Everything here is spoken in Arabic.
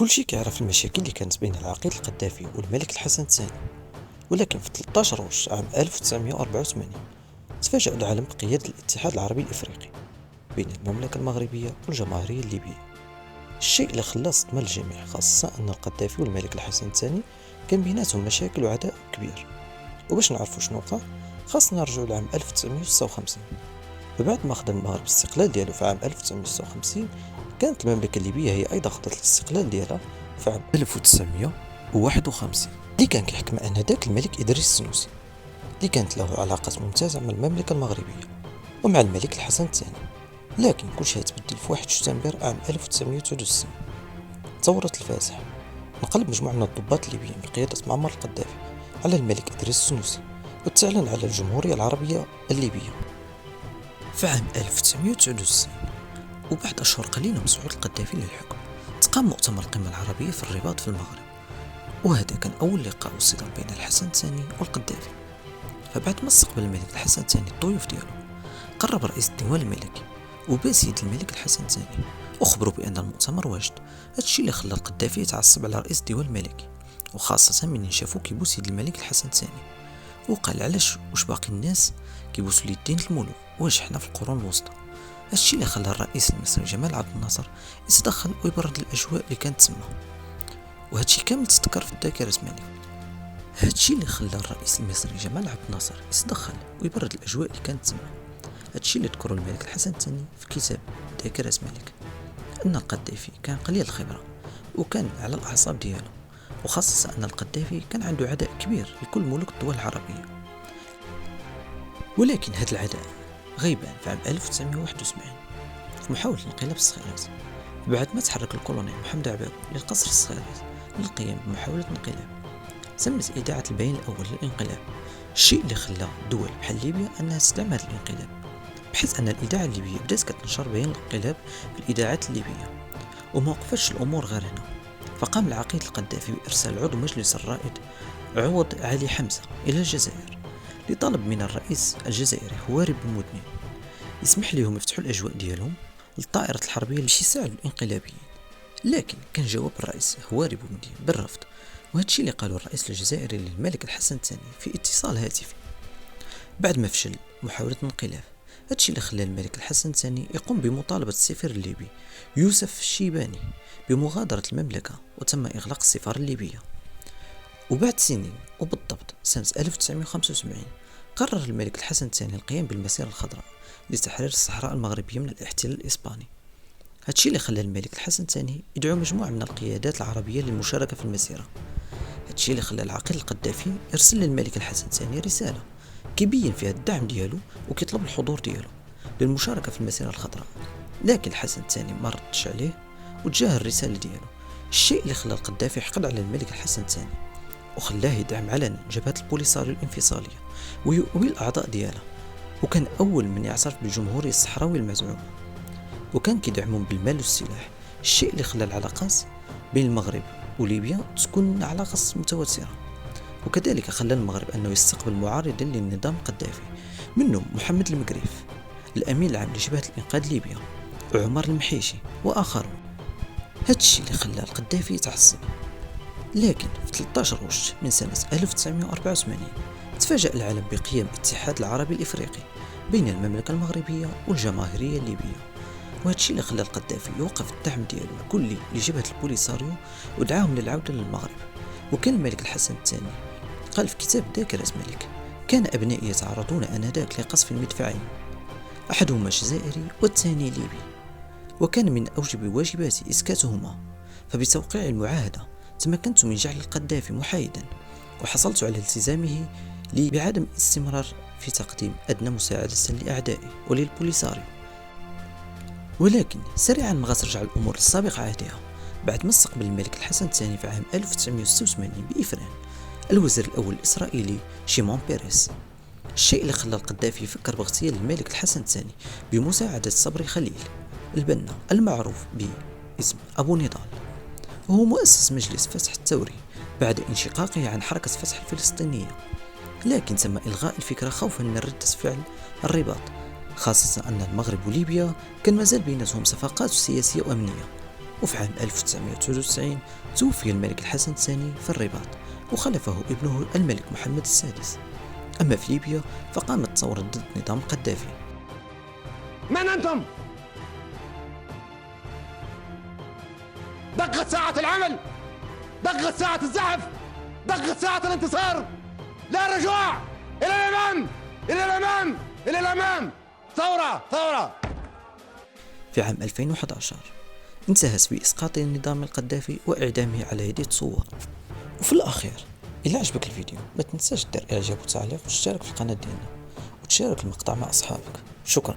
كل شيء كيعرف المشاكل اللي كانت بين العقيد القذافي والملك الحسن الثاني. ولكن في 13 غشت عام 1984 تفاجأ العالم بقيادة الاتحاد العربي الإفريقي بين المملكة المغربية والجماهيرية الليبية. الشيء اللي خلى صدمة للجميع، خاصة أن القذافي والملك الحسن الثاني كان بيناتهم مشاكل وعداء كبير. وباش نعرفوا شنو وقع خاصنا نرجعوا لعام 1956. فبعد ما خدا المغرب الاستقلال ديالو في عام 1956، كانت المملكة الليبية هي أيضا خدت الاستقلال ديالها في عام 1951. اللي كان كيحكم آنذاك الملك إدريس السنوسي، اللي كانت له علاقات ممتازة مع المملكة المغربية ومع الملك الحسن الثاني. لكن كل شيء تبدل في 1 شتنبر عام 1969. ثورة الفاسح انقلب مجموعة من الضباط الليبيين بقيادة معمر القذافي على الملك إدريس السنوسي، وتعلن على الجمهورية العربية الليبية في عام 1969. وبعد أشهر قليلة من صعود القذافي للحكم، تقام مؤتمر القمة العربية في الرباط في المغرب، وهذا كان أول لقاء وصدام بين الحسن الثاني والقذافي. فبعد ما استقبل الملك الحسن الثاني الضيوف ديالو، قرب رئيس الديوان الملكي وباس يد الملك الحسن الثاني وخبروا بأن المؤتمر واجد. هادشي اللي خلى القذافي يتعصب على رئيس الديوان الملكي، وخاصة من شافو كيبوس يد الملك الحسن الثاني، وقال علاش واش باقي الناس كيبوسوا اليدين الملوك، واش حنا في القرون الوسطى. هادشي اللي خلى الرئيس المصري جمال عبد الناصر يتدخل ويبرد الاجواء اللي كانت تما، وهادشي كامل تذكر في الذاكرة مالك. هادشي اللي خلى الرئيس المصري جمال عبد الناصر يتدخل ويبرد الاجواء اللي كانت تما. هادشي اللي ذكروا الملك الحسن الثاني في كتاب ذاكرة مالك، ان القذافي كان قليل الخبرة وكان على الاعصاب ديالو، وخاصة ان القذافي كان عنده عداء كبير لكل ملوك الدول العربية. ولكن هذا العداء غيبان في عام 1971 في محاولة انقلاب الصخيرات، بعد ما تحرك الكولونيل محمد عباو للقصر الصخيرات للقيام بمحاولة انقلاب تمت إذاعة البيان الأول للانقلاب، الشيء اللي خلى دول بحال ليبيا أنها تدعم هذا الانقلاب، بحيث أن الإذاعة الليبية بدأت كتنشر بيان الانقلاب في الإذاعات الليبية. وما وقفتش الأمور غير هنا، فقام العقيد القذافي بإرسال عضو مجلس الرائد عوض علي حمزة إلى الجزائر لطلب من الرئيس الجزائري هواري بومدين يسمح لهم يفتحوا الأجواء ديالهم للطائرة الحربية باش يساعدوا الانقلابيين. لكن كان جواب الرئيس هواري بومدين بالرفض، وهادشي اللي قالوا الرئيس الجزائري للملك الحسن الثاني في اتصال هاتفي بعد ما فشل محاولة الانقلاب. هادشي اللي خلى الملك الحسن الثاني يقوم بمطالبة السفير الليبي يوسف الشيباني بمغادرة المملكة، وتم إغلاق السفارة الليبية. وبعد سنين وبالضبط سنة 1975 قرر الملك الحسن الثاني القيام بالمسيرة الخضراء لتحرير الصحراء المغربية من الاحتلال الإسباني. هادشي اللي خلى الملك الحسن الثاني يدعو مجموعة من القيادات العربية للمشاركة في المسيرة. هادشي اللي خلى العقيد القذافي يرسل للملك الحسن الثاني رسالة كيبين فيها الدعم ديالو وكيطلب الحضور ديالو للمشاركة في المسيرة الخضراء، لكن الحسن الثاني ما ردش عليه وتجاه الرسالة ديالو، الشيء اللي خلى القذافي يحقد على الملك الحسن الثاني وخلاه يدعم علنا جبهة البوليساريو الانفصالية ويؤوي الأعضاء ديالها، وكان أول من يعترف بالجمهورية الصحراوية المزعومة، وكان كيدعمهم بالمال والسلاح، الشيء اللي خلى العلاقات بين المغرب وليبيا تكون علاقة متوترة. وكذلك خلى المغرب أنه يستقبل معارضين للنظام القذافي، منهم محمد المقريف الأمين العام لجبهة الإنقاذ ليبيا وعمر المحيشي وآخرون. هادشي اللي خلى القذافي يتعصب. لكن في 13 غشت من سنة 1984 تفاجأ العالم بقيام الاتحاد العربي الإفريقي بين المملكة المغربية والجماهيرية الليبية، وهادشي اللي خلى القذافي يوقف الدعم ديالو الكلي لجبهة البوليساريو ودعاهم للعودة للمغرب. وكان الملك الحسن الثاني قال في كتاب ذاكرة ملك: كان أبنائي يتعرضون آنذاك لقصف المدفعين، أحدهما جزائري والثاني ليبي، وكان من أوجب واجباتي إسكاتهما، فبتوقيع المعاهدة تمكنت من جعل القذافي محايدا، وحصلت على التزامه لي بعدم الاستمرار في تقديم أدنى مساعدة لأعدائي وللبوليساريو. ولكن سريعا ما غترجع الأمور للسابق عهدها بعد ما استقبل الملك الحسن الثاني في عام 1986 بإفران الوزير الأول الإسرائيلي شيمون بيريس، الشيء اللي خلى القذافي يفكر باغتيال الملك الحسن الثاني بمساعدة صبري خليل البنا المعروف باسم أبو نضال، وهو مؤسس مجلس فتح الثوري بعد انشقاقه عن حركة فتح الفلسطينية. لكن تم إلغاء الفكرة خوفا من ردة فعل الرباط، خاصة أن المغرب وليبيا كان مازال بيناتهم صفقات سياسية وأمنية، وفي عام 1999 توفي الملك الحسن الثاني في الرباط وخلفه ابنه الملك محمد السادس. أما في ليبيا فقامت ثورة ضد نظام قذافي. من أنتم؟ دقت ساعة العمل، دقت ساعة الزحف، دقت ساعة الانتصار. لا رجوع، إلى الأمام، إلى الأمام، إلى الأمام. ثورة ثورة. في عام 2011 انتهت بإسقاط النظام القذافي وإعدامه على يد الثوار. وفي الأخير إلا عجبك الفيديو ما تنساش دير إعجاب وتعليق وتشترك في القناة ديالنا وتشارك المقطع مع أصحابك. شكرا.